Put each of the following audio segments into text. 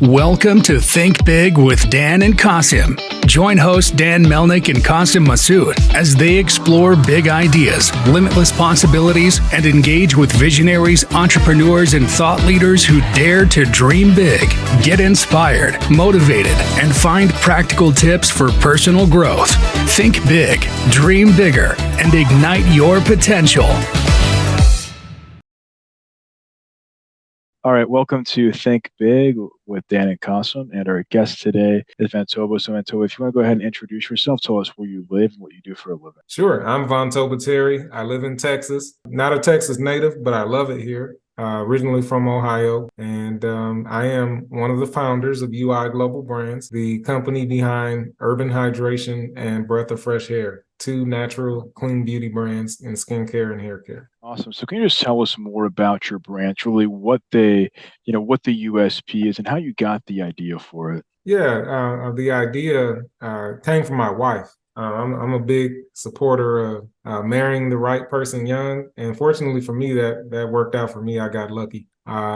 Welcome to Think Big with Dan and Qasim. Join hosts Dan Melnick and Qasim Masood as they explore big ideas, limitless possibilities, and engage with visionaries, entrepreneurs, and thought leaders who dare to dream big, get inspired, motivated, and find practical tips for personal growth. Think big, dream bigger, and ignite your potential. All right, welcome to Think Big with Dan and Qasim, and our guest today is Vontoba. So Vontoba, if you want to go ahead and introduce yourself, tell us where you live and what you do for a living. Sure, I'm Vontoba Terry. I live in Texas. Not a Texas native, but I love it here. Originally from Ohio, and I am one of the founders of UI Global Brands, the company behind Urban Hydration and Breath of Fresh Hair, two natural clean beauty brands in skincare and hair care. Awesome. So can you just tell us more about your brands, really what they, what the USP is and how you got the idea for it? Yeah, the idea came from my wife. I'm a big supporter of marrying the right person young. And fortunately for me, that worked out for me. I got lucky.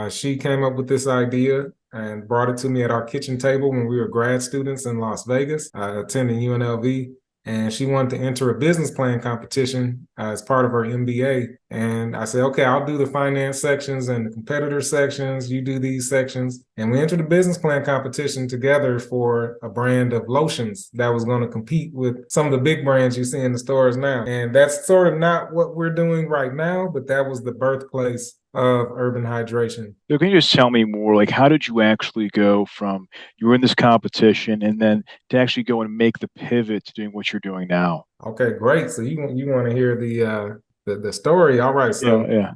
She came up with this idea and brought it to me at our kitchen table when we were grad students in Las Vegas, attending UNLV. And she wanted to enter a business plan competition as part of her MBA. And I said, okay, I'll do the finance sections and the competitor sections. You do these sections. And we entered the business plan competition together for a brand of lotions that was going to compete with some of the big brands you see in the stores now. And that's sort of not what we're doing right now, but that was the birthplace of Urban Hydration. So can you just tell me more, like how did you actually go from you were in this competition and then to actually go and make the pivot to doing what you're doing now? Okay, great. So you want to hear the story? All right. So Yeah.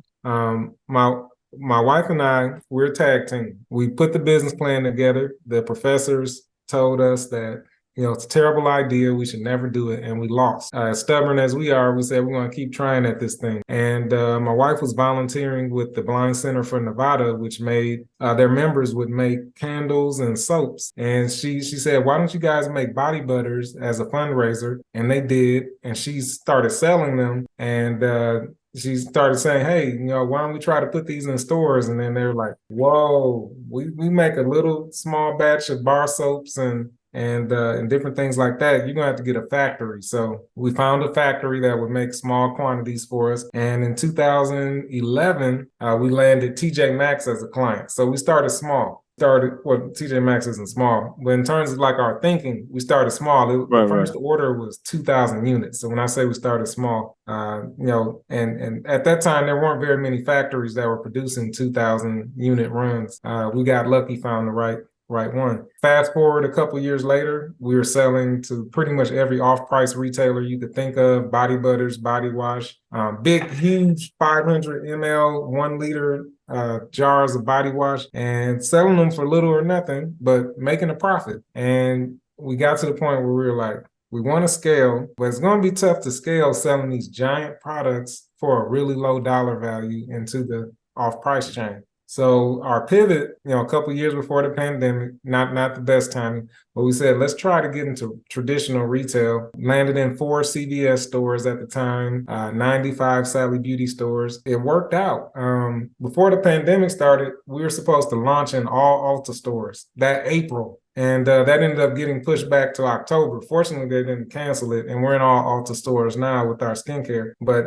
My wife and I, we're a tag team. We put the business plan together. The professors told us that, it's a terrible idea. We should never do it. And we lost. As stubborn as we are, we said, we're going to keep trying at this thing. And my wife was volunteering with the Blind Center for Nevada, which made their members would make candles and soaps. And she said, why don't you guys make body butters as a fundraiser? And they did. And she started selling them. And she started saying, hey, why don't we try to put these in stores? And then they were like, whoa, we make a little small batch of bar soaps and different things like that. You're gonna have to get a factory. So we found a factory that would make small quantities for us. And in 2011, we landed TJ Maxx as a client. So we started small. TJ Maxx isn't small, but in terms of like our thinking, we started small. The first order was 2,000 units. So when I say we started small, and at that time, there weren't very many factories that were producing 2,000 unit runs. We got lucky, found the right one. Fast forward a couple years later, we were selling to pretty much every off-price retailer you could think of, body butters, body wash, big, huge 500 ml, 1 liter jars of body wash, and selling them for little or nothing, but making a profit. And we got to the point where we were like, we want to scale, but it's going to be tough to scale selling these giant products for a really low dollar value into the off-price chain. So our pivot, a couple of years before the pandemic, not the best timing, but we said, let's try to get into traditional retail. Landed in 4 CVS stores at the time, 95 Sally Beauty stores. It worked out. Before the pandemic started, we were supposed to launch in all Ulta stores that April. And that ended up getting pushed back to October. Fortunately, they didn't cancel it. And we're in all Ulta stores now with our skincare. But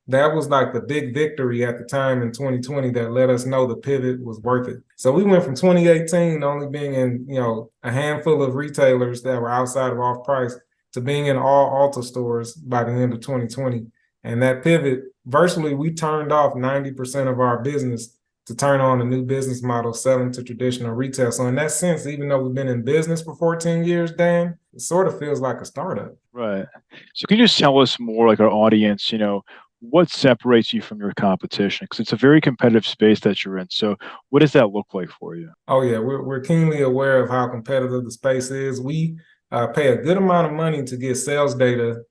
that was like the big victory at the time in 2020 that let us know the pivot was worth it. So we went from 2018 only being in, a handful of retailers that were outside of off-price to being in all Ulta stores by the end of 2020. And that pivot, virtually, we turned off 90% of our business to turn on a new business model selling to traditional retail. So in that sense, even though we've been in business for 14 years, Dan, it sort of feels like a startup. Right. So can you just tell us more, like our audience, what separates you from your competition? Because it's a very competitive space that you're in. So what does that look like for you? Oh, yeah, we're keenly aware of how competitive the space is. We pay a good amount of money to get sales data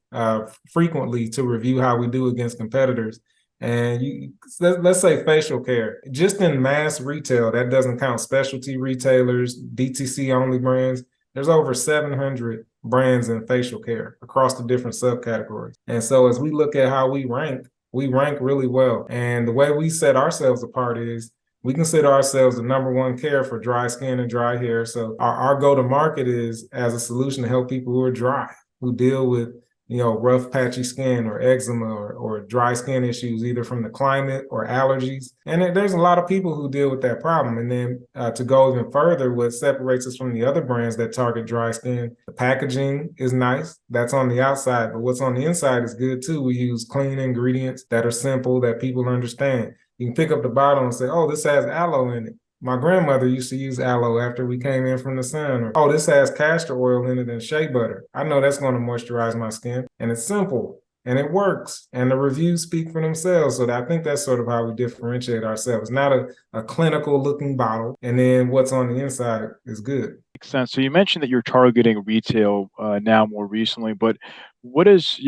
frequently to review how we do against competitors. And let's say facial care, just in mass retail, that doesn't count specialty retailers, DTC only brands. There's over 700 brands in facial care across the different subcategories. And so as we look at how we rank really well. And the way we set ourselves apart is We consider ourselves the number one care for dry skin and dry hair. So our go-to-market is as a solution to help people who are dry, who deal with rough, patchy skin or eczema or dry skin issues, either from the climate or allergies. And there's a lot of people who deal with that problem. And then to go even further, what separates us from the other brands that target dry skin, the packaging is nice. That's on the outside, but what's on the inside is good too. We use clean ingredients that are simple, that people understand. You can pick up the bottle and say, oh, this has aloe in it. My grandmother used to use aloe after we came in from the sun. Or, oh, this has castor oil in it and shea butter. I know that's going to moisturize my skin. And it's simple and it works. And the reviews speak for themselves. So I think that's sort of how we differentiate ourselves. Not a clinical looking bottle. And then what's on the inside is good. Makes sense. So you mentioned that you're targeting retail now more recently, but what is,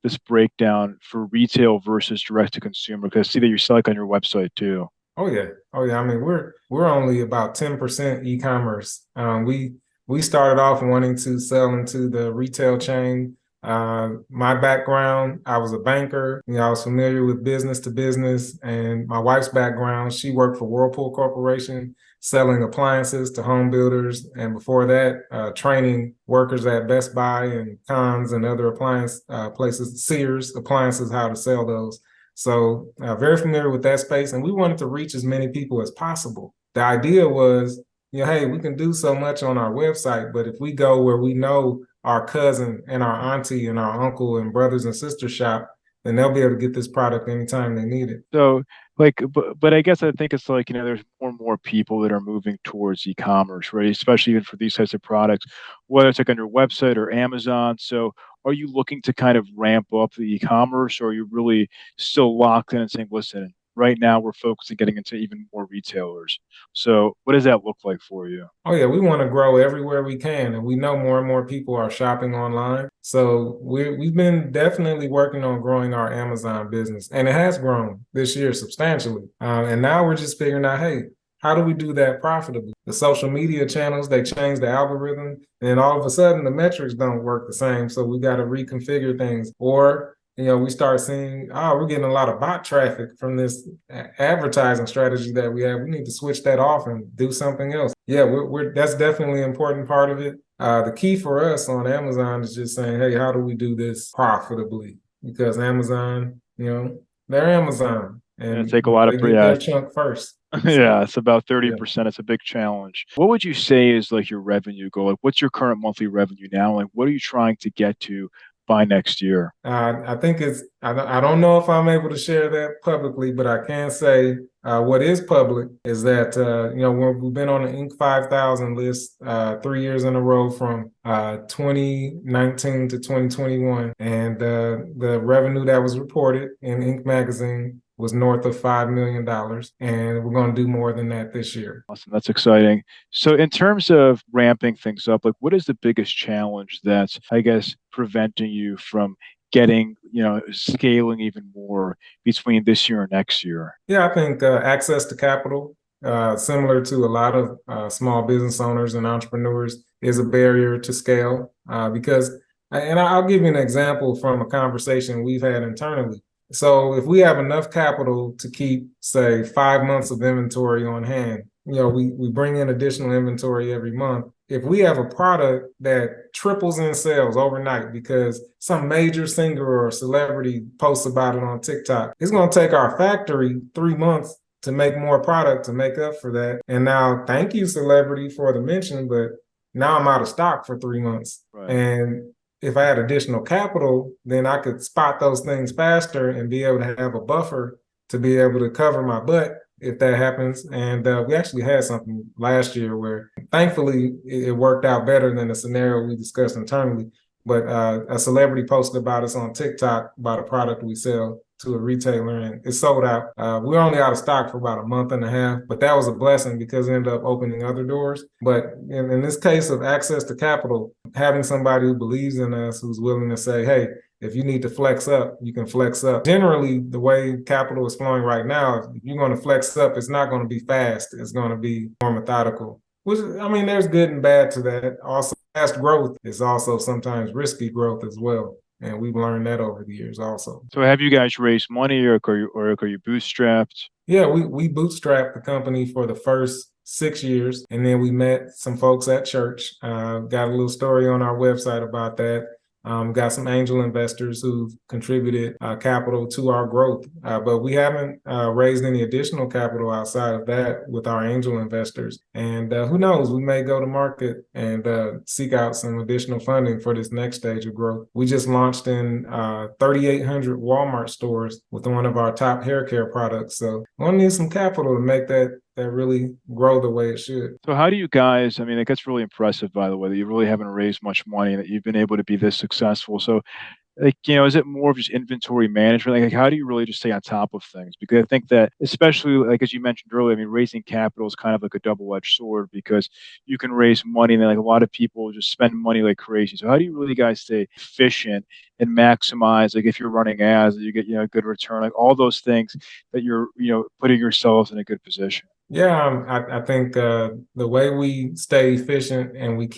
this breakdown for retail versus direct to consumer? Because I see that you're selling on your website too. Oh yeah. Oh yeah. I mean, we're only about 10% e-commerce. We started off wanting to sell into the retail chain. My background, I was a banker. I was familiar with business to business, and my wife's background, she worked for Whirlpool Corporation, selling appliances to home builders. And before that, training workers at Best Buy and Conn's and other appliance places, Sears appliances, how to sell those. So very familiar with that space. And we wanted to reach as many people as possible. The idea was, hey, we can do so much on our website, but if we go where we know our cousin and our auntie and our uncle and brothers and sisters shop, then they'll be able to get this product anytime they need it. So, but I guess I think it's like, there's more and more people that are moving towards e-commerce, right? Especially even for these types of products, whether it's like on your website or Amazon. So are you looking to kind of ramp up the e-commerce, or are you really still locked in and saying, listen, right now we're focused on getting into even more retailers? So what does that look like for you? Oh yeah, we want to grow everywhere we can, and we know more and more people are shopping online. So we've been definitely working on growing our Amazon business, and it has grown this year substantially. And now we're just figuring out, hey, how do we do that profitably? The social media channels, they change the algorithm, and all of a sudden the metrics don't work the same. So we got to reconfigure things, or we start seeing, oh, we're getting a lot of bot traffic from this advertising strategy that we have. We need to switch that off and do something else. Yeah, that's definitely an important part of it. The key for us on Amazon is just saying, hey, how do we do this profitably? Because Amazon, they're Amazon, and take a lot of they get their chunk first. Yeah, it's about 30%. It's a big challenge. What would you say is like your revenue goal? Like, what's your current monthly revenue now? Like, what are you trying to get to by next year? I think I don't know if I'm able to share that publicly, but I can say what is public is that, we've been on the Inc. 5000 list 3 years in a row from 2019 to 2021. And the revenue that was reported in Inc. magazine was north of $5 million. And we're going to do more than that this year. Awesome. That's exciting. So in terms of ramping things up, like what is the biggest challenge that's, I guess, preventing you from getting, scaling even more between this year and next year? Yeah, I think access to capital, similar to a lot of small business owners and entrepreneurs, is a barrier to scale because, and I'll give you an example from a conversation we've had internally. So if we have enough capital to keep, say, 5 months of inventory on hand, we bring in additional inventory every month. If we have a product that triples in sales overnight because some major singer or celebrity posts about it on TikTok, it's going to take our factory 3 months to make more product to make up for that. And now, thank you, celebrity, for the mention, but now I'm out of stock for 3 months. Right. And if I had additional capital, then I could spot those things faster and be able to have a buffer to be able to cover my butt if that happens. And we actually had something last year where thankfully it worked out better than the scenario we discussed internally. But a celebrity posted about us on TikTok about a product we sell to a retailer, and it sold out. We were only out of stock for about a month and a half, but that was a blessing because it ended up opening other doors. But in this case of access to capital, having somebody who believes in us, who's willing to say, hey, if you need to flex up, you can flex up. Generally, the way capital is flowing right now, if you're going to flex up, it's not going to be fast. It's going to be more methodical. Which, I mean, there's good and bad to that. Also, fast growth is also sometimes risky growth as well. And we've learned that over the years also. So have you guys raised money, or are you bootstrapped? Yeah, we bootstrapped the company for the first 6 years, and then we met some folks at church. Got a little story on our website about that. Got some angel investors who've contributed capital to our growth, but we haven't raised any additional capital outside of that with our angel investors. And who knows, we may go to market and seek out some additional funding for this next stage of growth. We just launched in 3,800 Walmart stores with one of our top hair care products. So we'll need some capital to make that really grow the way it should. So how do you guys, I mean, that's really impressive, by the way, that you really haven't raised much money and that you've been able to be this successful. So, is it more of just inventory management? Like, how do you really just stay on top of things? Because I think that, especially like as you mentioned earlier, I mean, raising capital is kind of like a double-edged sword because you can raise money and then like a lot of people just spend money like crazy. So how do you really guys stay efficient and maximize, like if you're running ads, you get, good return, like all those things that you're, putting yourselves in a good position? Yeah, I think the way we stay efficient and we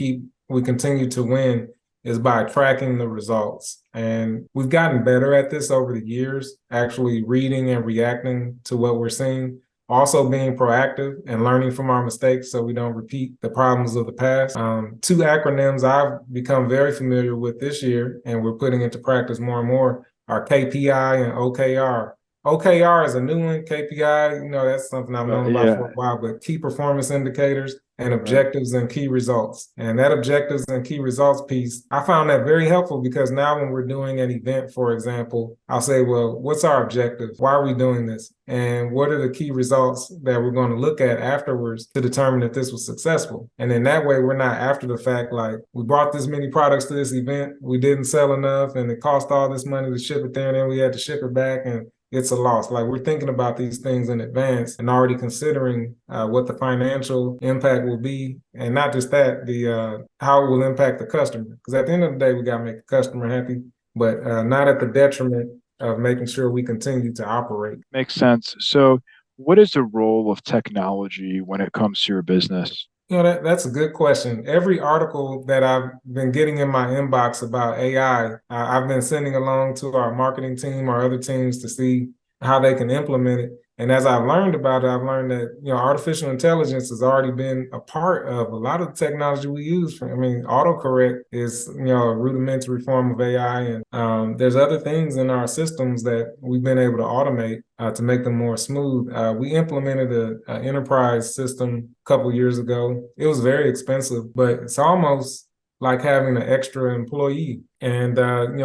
continue to win is by tracking the results. And we've gotten better at this over the years, actually reading and reacting to what we're seeing. Also being proactive and learning from our mistakes so we don't repeat the problems of the past. Two acronyms I've become very familiar with this year and we're putting into practice more and more are KPI and OKR. OKR is a new one. KPI, that's something I've known about for a while, but key performance indicators and objectives and key results. And that objectives and key results piece, I found that very helpful because now when we're doing an event, for example, I'll say, well, what's our objective? Why are we doing this? And what are the key results that we're going to look at afterwards to determine if this was successful? And then that way we're not after the fact, like we brought this many products to this event, we didn't sell enough and it cost all this money to ship it there and then we had to ship it back and it's a loss. Like we're thinking about these things in advance and already considering what the financial impact will be, and not just that, the how it will impact the customer. Because at the end of the day, we got to make the customer happy, but not at the detriment of making sure we continue to operate. Makes sense. So, what is the role of technology when it comes to your business? That's a good question. Every article that I've been getting in my inbox about AI, I've been sending along to our marketing team or other teams to see how they can implement it. And as I've learned about it, I've learned that, artificial intelligence has already been a part of a lot of the technology we use. Autocorrect is, a rudimentary form of AI. And there's other things in our systems that we've been able to automate to make them more smooth. We implemented an enterprise system a couple years ago. It was very expensive, but it's almost like having an extra employee. And,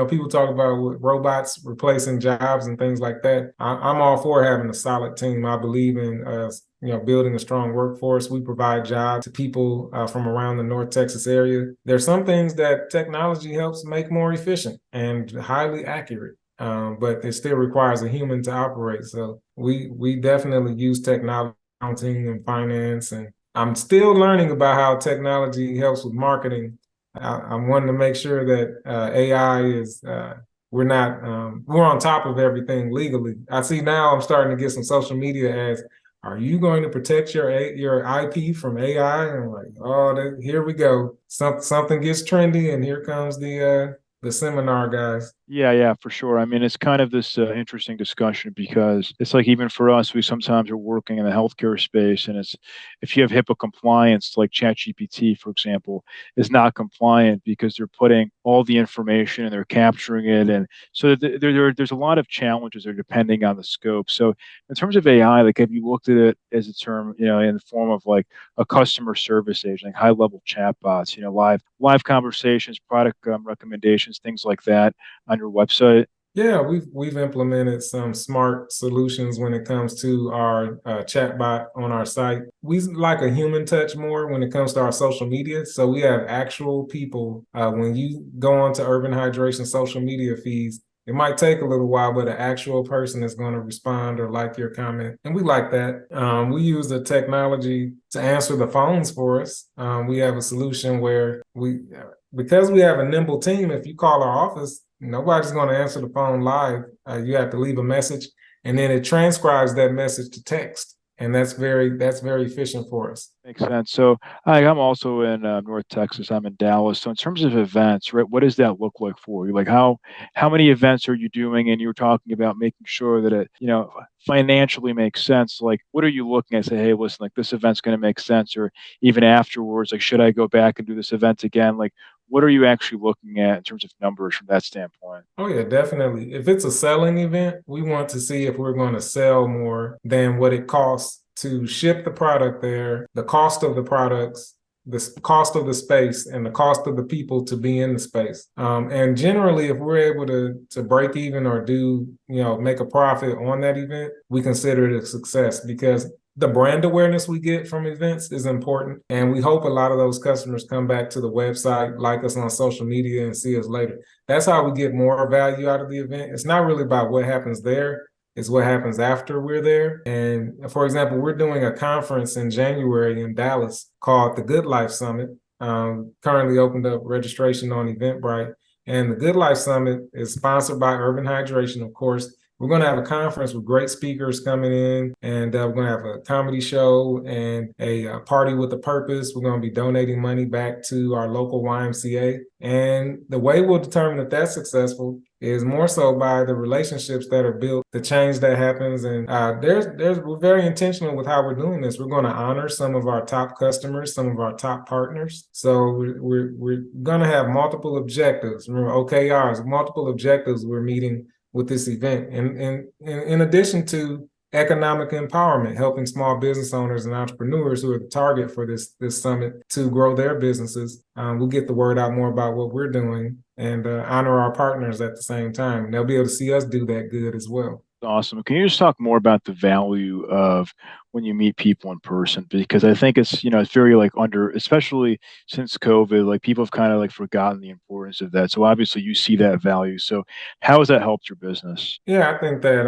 people talk about robots replacing jobs and things like that. I'm all for having a solid team. I believe in, building a strong workforce. We provide jobs to people from around the North Texas area. There's some things that technology helps make more efficient and highly accurate. But it still requires a human to operate. So we definitely use technology, accounting and finance. And I'm still learning about how technology helps with marketing. I'm wanting to make sure that AI is, we're on top of everything legally. I see now I'm starting to get some social media ads. Are you going to protect your IP from AI? And I'm like, here we go. Something gets trendy and here comes the seminar guys. Yeah, for sure. I mean, it's kind of this interesting discussion because it's like even for us, we sometimes are working in the healthcare space, and it's if you have HIPAA compliance, like ChatGPT, for example, is not compliant because they're putting all the information and they're capturing it, and so there's a lot of challenges there depending on the scope. So in terms of AI, like have you looked at it as a term, in the form of like a customer service agent, like high level chatbots, live conversations, product recommendations, things like that on your website? Yeah, we've implemented some smart solutions when it comes to our chatbot on our site. We like a human touch more when it comes to our social media. So we have actual people. When you go onto Urban Hydration social media feeds, it might take a little while, but an actual person is going to respond or like your comment. And we like that. We use the technology to answer the phones for us. We have a solution where because we have a nimble team, if you call our office, nobody's going to answer the phone live. You have to leave a message, and then it transcribes that message to text. And that's very efficient for us. Makes sense. So I'm also in North Texas. I'm in Dallas. So in terms of events, right, what does that look like for you? Like how many events are you doing? And you were talking about making sure that it, financially makes sense. Like what are you looking at? Say, hey, listen, like this event's going to make sense, or even afterwards, like should I go back and do this event again? Like what are you actually looking at in terms of numbers from that standpoint? Oh yeah, definitely. If it's a selling event, we want to see if we're going to sell more than what it costs to ship the product there, the cost of the products, the cost of the space, and the cost of the people to be in the space. And generally, if we're able to break even or do, make a profit on that event, we consider it a success because the brand awareness we get from events is important. And we hope a lot of those customers come back to the website, like us on social media, and see us later. That's how we get more value out of the event. It's not really about what happens there. It's what happens after we're there. And for example, we're doing a conference in January in Dallas called the Good Life Summit. Currently opened up registration on Eventbrite. And the Good Life Summit is sponsored by Urban Hydration, of course. We're going to have a conference with great speakers coming in, and we're going to have a comedy show and a party with a purpose. We're going to be donating money back to our local YMCA. And the way we'll determine if that's successful is more so by the relationships that are built, the change that happens. And we're very intentional with how we're doing this. We're going to honor some of our top customers, some of our top partners. So we're going to have multiple objectives. Remember, OKRs, multiple objectives we're meeting with this event. And in addition to economic empowerment, helping small business owners and entrepreneurs who are the target for this summit to grow their businesses, we'll get the word out more about what we're doing and honor our partners at the same time. And they'll be able to see us do that good as well. Awesome. Can you just talk more about the value of when you meet people in person? Because I think it's very like especially since COVID, like people have kind of like forgotten the importance of that. So obviously you see that value. So how has that helped your business? Yeah, I think that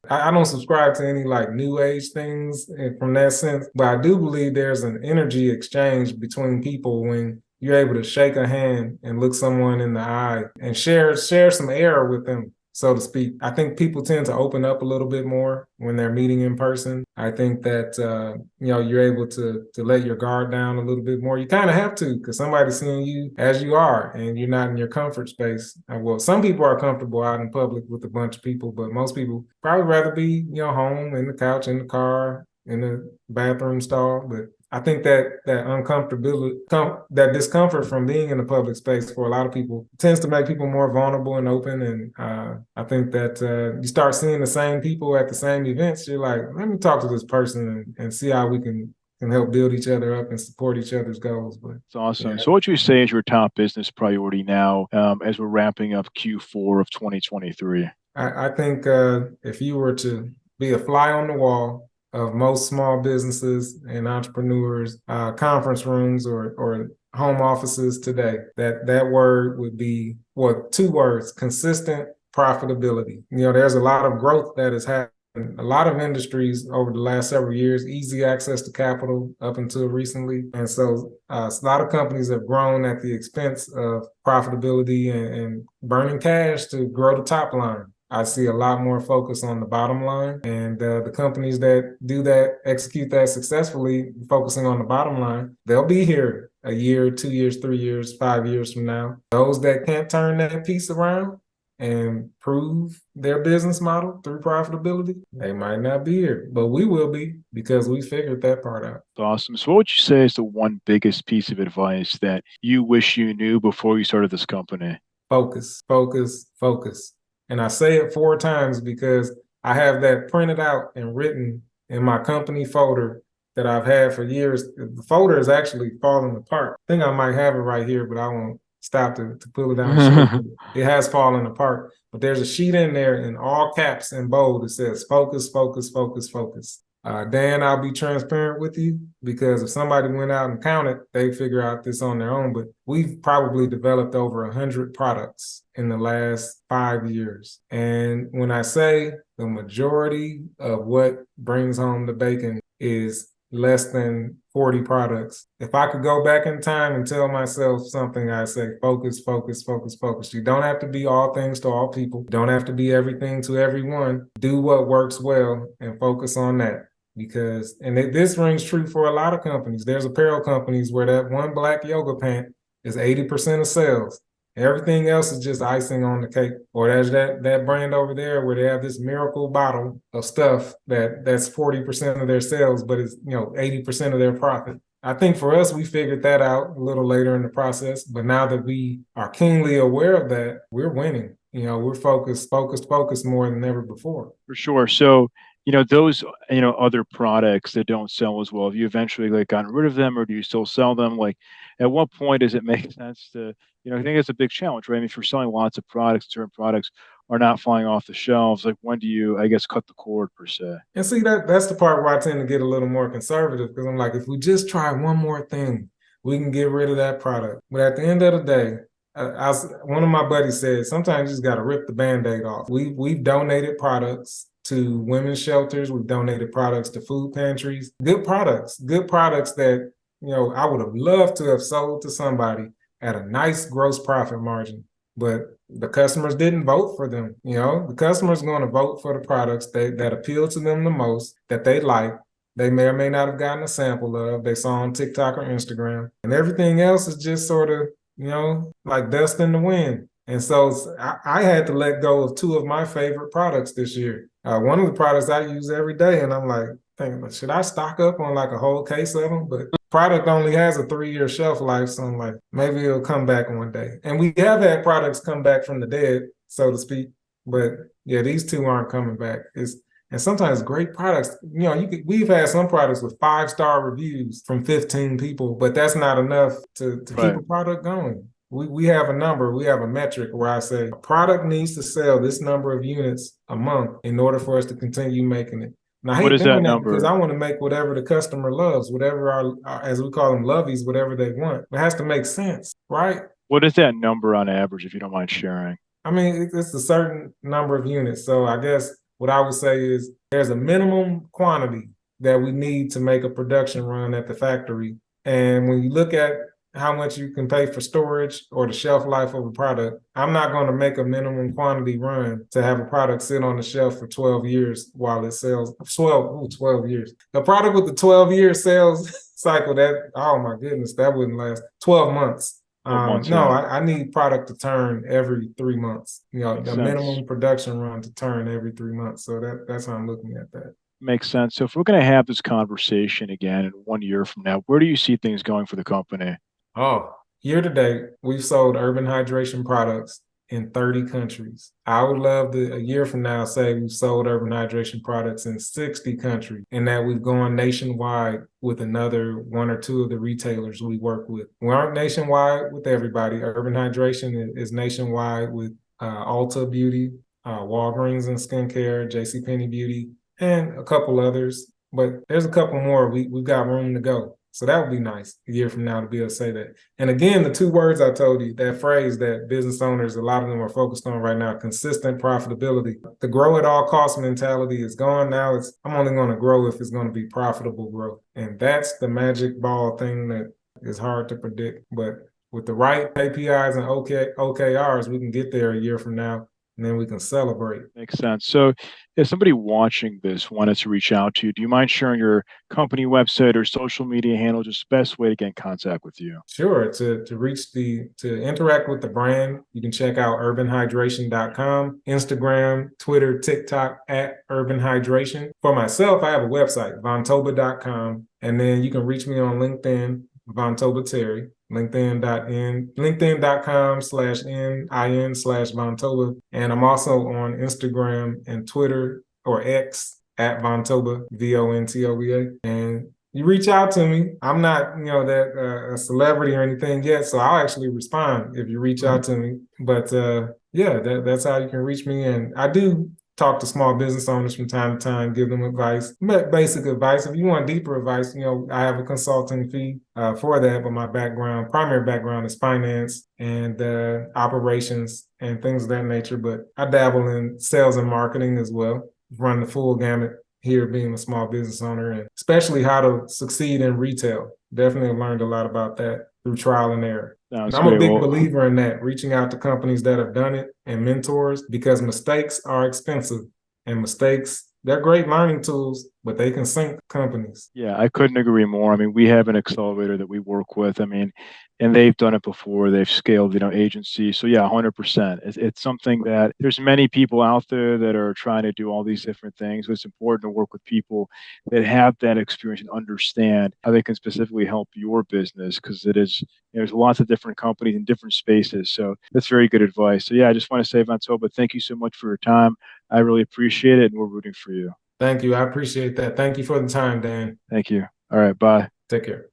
I don't subscribe to any like new age things from that sense, but I do believe there's an energy exchange between people when you're able to shake a hand and look someone in the eye and share some air with them, so to speak. I think people tend to open up a little bit more when they're meeting in person. I think that you're able to let your guard down a little bit more. You kind of have to because somebody's seeing you as you are and you're not in your comfort space. Well, some people are comfortable out in public with a bunch of people, but most people probably rather be home, in the couch, in the car, in the bathroom stall. But I think that uncomfortability, that discomfort from being in a public space for a lot of people tends to make people more vulnerable and open. And I think that you start seeing the same people at the same events. You're like, let me talk to this person and see how we can help build each other up and support each other's goals. But it's awesome. yeah. So what you say is your top business priority now as we're wrapping up Q4 of 2023? I think if you were to be a fly on the wall of most small businesses and entrepreneurs, conference rooms or home offices today, that word would be, well, two words: consistent profitability. There's a lot of growth that has happened. A lot of industries over the last several years, easy access to capital up until recently. And so a lot of companies have grown at the expense of profitability and burning cash to grow the top line. I see a lot more focus on the bottom line, and the companies that do that, execute that successfully, focusing on the bottom line, they'll be here a year, 2 years, 3 years, 5 years from now. Those that can't turn that piece around and prove their business model through profitability, they might not be here, but we will be because we figured that part out. Awesome. So what would you say is the one biggest piece of advice that you wish you knew before you started this company? Focus, focus, focus. And I say it 4 times because I have that printed out and written in my company folder that I've had for years. The folder is actually falling apart. I think I might have it right here, but I won't stop to pull it down. It has fallen apart. But there's a sheet in there in all caps and bold that says focus, focus, focus, focus. Dan, I'll be transparent with you because if somebody went out and counted, they'd figure out this on their own. But we've probably developed over 100 products in the last 5 years. And when I say the majority of what brings home the bacon is less than 40 products, if I could go back in time and tell myself something, I'd say focus, focus, focus, focus. You don't have to be all things to all people. You don't have to be everything to everyone. Do what works well and focus on that. because, and this rings true for a lot of companies. There's apparel companies where that one black yoga pant is 80% of sales. Everything else is just icing on the cake. Or there's that brand over there where they have this miracle bottle of stuff that's 40% of their sales, but it's 80% of their profit. I think for us, we figured that out a little later in the process. But now that we are keenly aware of that, we're winning. We're focused more than ever before. For sure. So, those, other products that don't sell as well, have you eventually like gotten rid of them, or do you still sell them? Like, at what point does it make sense to, I think it's a big challenge, right? I mean, if you're selling lots of products, certain products are not flying off the shelves, like when do you, I guess, cut the cord per se? And see, that's the part where I tend to get a little more conservative, because I'm like, if we just try one more thing, we can get rid of that product. But at the end of the day, one of my buddies said, sometimes you just got to rip the Band-Aid off. We've donated products to women's shelters. We've donated products to food pantries. Good products that, I would have loved to have sold to somebody at a nice gross profit margin. But the customers didn't vote for them. The customer's going to vote for the products that appeal to them the most, that they like. They may or may not have gotten a sample of, they saw on TikTok or Instagram. And everything else is just sort of, like dust in the wind. And so I had to let go of two of my favorite products this year. One of the products I use every day, and I'm like, thinking, should I stock up on like a whole case of them? But product only has a 3-year shelf life, so I'm like, maybe it'll come back one day. And we have had products come back from the dead, so to speak. But yeah, these two aren't coming back. And sometimes great products, we've had some products with 5-star reviews from 15 people, but that's not enough to Right. keep a product going. We have a number, we have a metric where I say a product needs to sell this number of units a month in order for us to continue making it. And I hate doing that because I want to make whatever the customer loves, whatever our, as we call them, lovies, whatever they want. It has to make sense, right? What is that number on average, if you don't mind sharing? I mean, it's a certain number of units. So I guess what I would say is there's a minimum quantity that we need to make a production run at the factory. And when you look at how much you can pay for storage or the shelf life of a product, I'm not going to make a minimum quantity run to have a product sit on the shelf for 12 years while it sells. 12 years. The product with the 12-year sales cycle, oh my goodness, that wouldn't last 12 months. I need product to turn every 3 months. The minimum production run to turn every 3 months. So that's how I'm looking at that. Makes sense. So if we're going to have this conversation again in 1 year from now, where do you see things going for the company? Oh, year to date, we've sold urban hydration products in 30 countries. I would love to, a year from now, say we've sold urban hydration products in 60 countries, and that we've gone nationwide with another 1 or 2 of the retailers we work with. We aren't nationwide with everybody. Urban hydration is nationwide with Ulta Beauty, Walgreens and Skincare, JCPenney Beauty, and a couple others. But there's a couple more. We've got room to go. So that would be nice a year from now to be able to say that. And again, the 2 words I told you, that phrase that business owners, a lot of them are focused on right now, consistent profitability. The grow at all cost mentality is gone now. I'm only going to grow if it's going to be profitable growth. And that's the magic ball thing that is hard to predict. But with the right KPIs and OKRs, we can get there a year from now. And then we can celebrate. Makes sense. So if somebody watching this wanted to reach out to you, do you mind sharing your company website or social media handle, just the best way to get in contact with you? Sure. To interact with the brand, you can check out urbanhydration.com, Instagram, Twitter, TikTok at Urban Hydration. For myself, I have a website, vontoba.com, and then you can reach me on LinkedIn, Vontoba Terry. LinkedIn.com/NIN/Vontoba. And I'm also on Instagram and Twitter or X at Vontoba, VONTOBA. And you reach out to me. I'm not, a celebrity or anything yet, so I'll actually respond if you reach out to me. But that's how you can reach me. And I do talk to small business owners from time to time, give them advice, basic advice. If you want deeper advice, I have a consulting fee for that, but my primary background is finance and operations and things of that nature. But I dabble in sales and marketing as well, run the full gamut here being a small business owner, and especially how to succeed in retail. Definitely learned a lot about that through trial and error. And I'm a big believer in that, reaching out to companies that have done it and mentors, because mistakes are expensive and mistakes they're great learning tools, but they can sink companies. Yeah, I couldn't agree more. I mean, we have an accelerator that we work with. I mean, and they've done it before. They've scaled, agencies. So yeah, 100%. It's something that there's many people out there that are trying to do all these different things. But it's important to work with people that have that experience and understand how they can specifically help your business because it is, there's lots of different companies in different spaces. So that's very good advice. So yeah, I just want to say, Vontoba, thank you so much for your time. I really appreciate it, and we're rooting for you. Thank you. I appreciate that. Thank you for the time, Dan. Thank you. All right, bye. Take care.